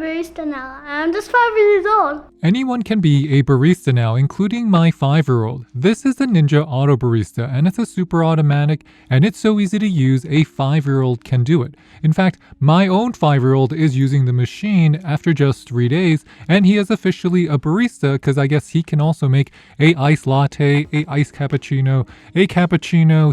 barista now. I'm just 5 years old. Anyone can be a barista now, including my 5-year-old. This is the Ninja AutoBarista, and it's a super automatic, and it's so easy to use, a 5-year-old can do it. In fact, my own 5-year-old is using the machine after just 3 days, and he is officially a barista because I guess he can also make a iced latte, a iced cappuccino,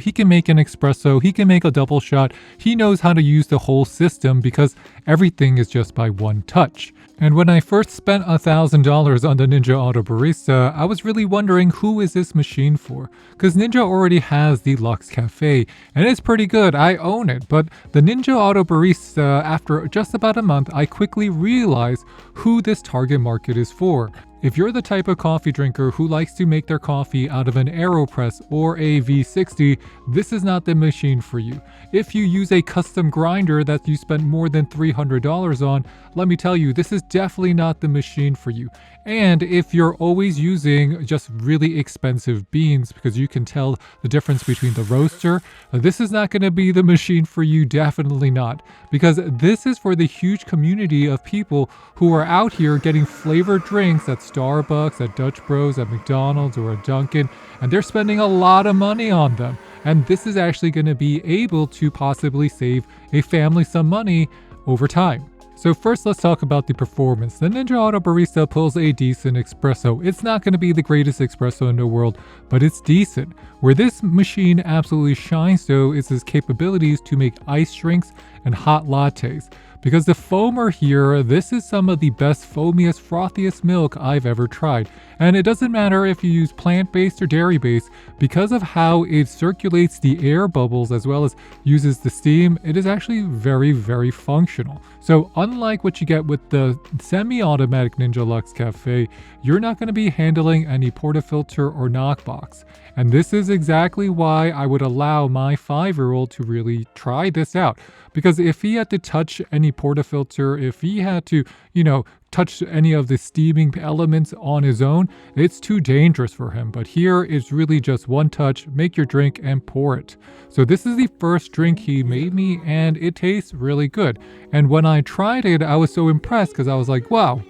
he can make an espresso, he can make a double shot. He knows how to use the whole system because everything is just by one touch. And when I first spent $1,000 on the Ninja AutoBarista, I was really wondering, who is this machine for? Because Ninja already has the Luxe Cafe, and it's pretty good, I own it. But the Ninja AutoBarista, after just about a month, I quickly realized who this target market is for. If you're the type of coffee drinker who likes to make their coffee out of an AeroPress or a V60, this is not the machine for you. If you use a custom grinder that you spent more than $300 on, let me tell you, this is definitely not the machine for you. And if you're always using just really expensive beans because you can tell the difference between the roaster, this is not going to be the machine for you, definitely not. Because this is for the huge community of people who are out here getting flavored drinks at Starbucks, at Dutch Bros, at McDonald's, or at Dunkin, and they're spending a lot of money on them. And this is actually going to be able to possibly save a family some money over time. So first, let's talk about the performance. The Ninja AutoBarista pulls a decent espresso. It's not going to be the greatest espresso in the world, but it's decent. Where this machine absolutely shines though is its capabilities to make iced drinks and hot lattes. Because the foamer here, this is some of the best, foamiest, frothiest milk I've ever tried. And it doesn't matter if you use plant-based or dairy-based, because of how it circulates the air bubbles as well as uses the steam, it is actually very, very functional. So unlike what you get with the semi-automatic Ninja Luxe Cafe, you're not going to be handling any portafilter or knockbox. And this is exactly why I would allow my 5-year-old to really try this out. Because if he had to touch any portafilter, if he had to, touch any of the steaming elements on his own, it's too dangerous for him. But here it's really just one touch, make your drink and pour it. So this is the first drink he made me, and it tastes really good. And when I tried it, I was so impressed because I was like, wow,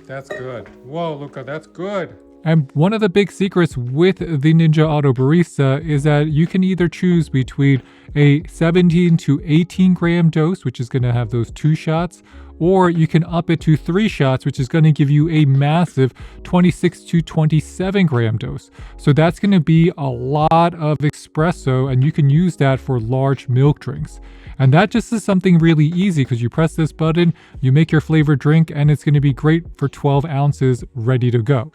that's good. Whoa, Luca, that's good. And one of the big secrets with the Ninja AutoBarista is that you can either choose between a 17 to 18 gram dose, which is going to have those 2 shots, or you can up it to 3 shots, which is going to give you a massive 26 to 27 gram dose. So that's going to be a lot of espresso, and you can use that for large milk drinks. And that just is something really easy because you press this button, you make your flavored drink, and it's going to be great for 12 ounces ready to go.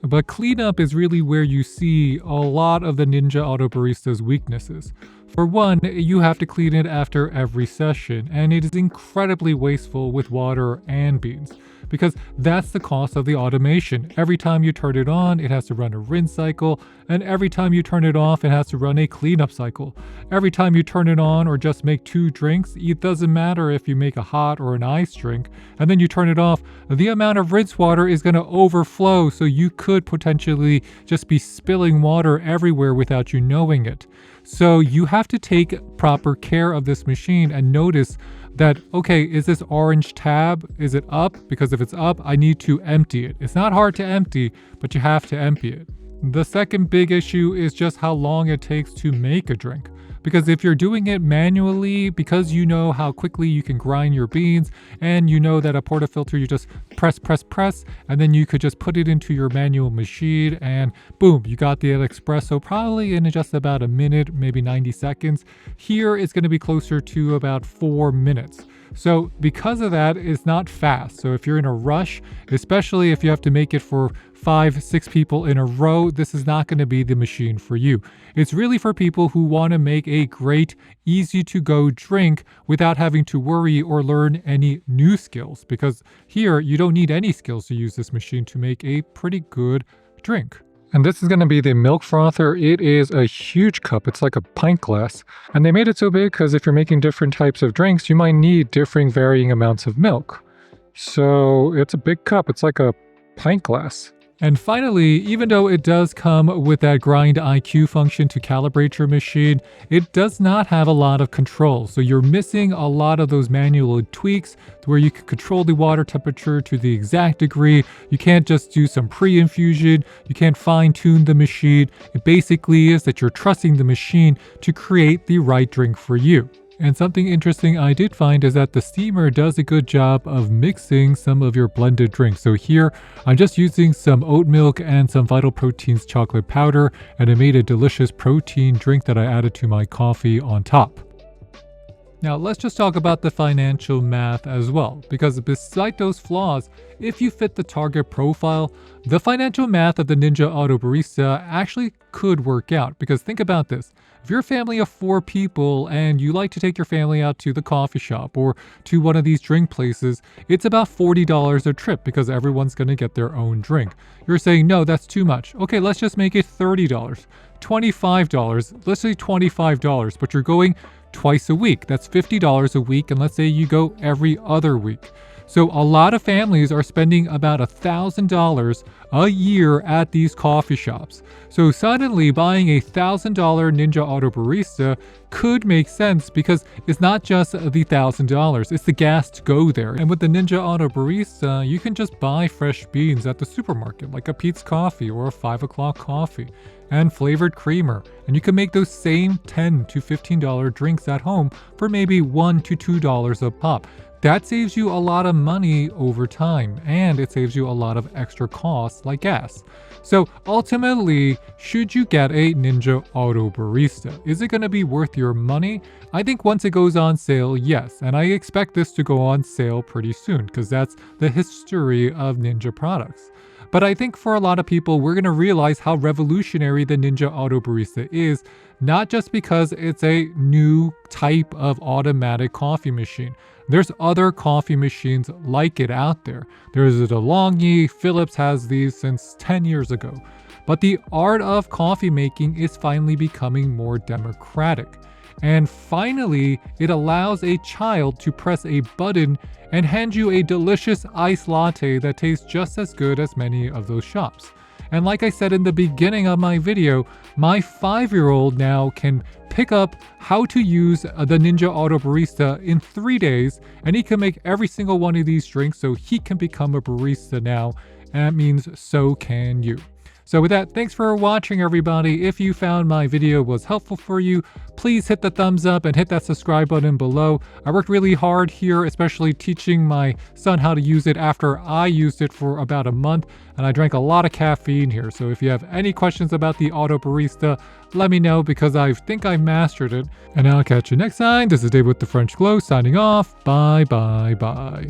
But cleanup is really where you see a lot of the Ninja AutoBarista's weaknesses. For one, you have to clean it after every session, and it is incredibly wasteful with water and beans. Because that's the cost of the automation. Every time you turn it on, it has to run a rinse cycle, and every time you turn it off, it has to run a cleanup cycle. Every time you turn it on or just make 2 drinks, it doesn't matter if you make a hot or an iced drink, and then you turn it off, the amount of rinse water is going to overflow, so you could potentially just be spilling water everywhere without you knowing it. So you have to take proper care of this machine and notice that, okay, is this orange tab, is it up? Because if it's up, I need to empty it. It's not hard to empty, but you have to empty it. The second big issue is just how long it takes to make a drink. Because if you're doing it manually, because you know how quickly you can grind your beans, and you know that a portafilter, you just press, and then you could just put it into your manual machine, and boom, you got the espresso probably in just about a minute, maybe 90 seconds. Here, it's going to be closer to about 4 minutes. So because of that, it's not fast. So if you're in a rush, especially if you have to make it for 5-6 people in a row, this is not going to be the machine for you. It's really for people who want to make a great, easy to go drink without having to worry or learn any new skills. Because here, you don't need any skills to use this machine to make a pretty good drink. And this is going to be the milk frother. It is a huge cup. It's like a pint glass. And they made it so big because if you're making different types of drinks, you might need different varying amounts of milk. So it's a big cup. It's like a pint glass. And finally, even though it does come with that grind IQ function to calibrate your machine, it does not have a lot of control. So you're missing a lot of those manual tweaks where you can control the water temperature to the exact degree. You can't just do some pre-infusion. You can't fine-tune the machine. It basically is that you're trusting the machine to create the right drink for you. And something interesting I did find is that the steamer does a good job of mixing some of your blended drinks. So here, I'm just using some oat milk and some Vital Proteins chocolate powder, and it made a delicious protein drink that I added to my coffee on top. Now, let's just talk about the financial math as well, because beside those flaws, if you fit the target profile, the financial math of the Ninja AutoBarista actually could work out. Because think about this. If you're a family of 4 people and you like to take your family out to the coffee shop or to one of these drink places, it's about $40 a trip because everyone's going to get their own drink. You're saying, no, that's too much. Okay, let's just make it $30, $25, let's say $25, but you're going twice a week. That's $50 a week, and let's say you go every other week. So a lot of families are spending about $1,000 a year at these coffee shops. So suddenly buying a $1,000 Ninja AutoBarista could make sense because it's not just the $1,000, it's the gas to go there. And with the Ninja AutoBarista, you can just buy fresh beans at the supermarket, like a Peet's Coffee or a 5 o'clock coffee, and flavored creamer. And you can make those same $10 to $15 drinks at home for maybe $1 to $2 a pop. That saves you a lot of money over time, and it saves you a lot of extra costs like gas. So ultimately, should you get a Ninja AutoBarista? Is it going to be worth your money? I think once it goes on sale, yes. And I expect this to go on sale pretty soon because that's the history of Ninja products. But I think for a lot of people, we're going to realize how revolutionary the Ninja AutoBarista is, not just because it's a new type of automatic coffee machine. There's other coffee machines like it out there. There's a DeLonghi, Philips has these since 10 years ago. But the art of coffee making is finally becoming more democratic. And finally, it allows a child to press a button and hand you a delicious iced latte that tastes just as good as many of those shops. And like I said in the beginning of my video, my 5-year-old now can pick up how to use the Ninja AutoBarista in 3 days, and he can make every single one of these drinks, so he can become a barista now, and that means so can you. So with that, thanks for watching, everybody. If you found my video was helpful for you, please hit the thumbs up and hit that subscribe button below. I worked really hard here, especially teaching my son how to use it after I used it for about a month, and I drank a lot of caffeine here. So if you have any questions about the AutoBarista, let me know because I think I mastered it. And I'll catch you next time. This is Dave with the French Glow signing off. Bye, bye, bye.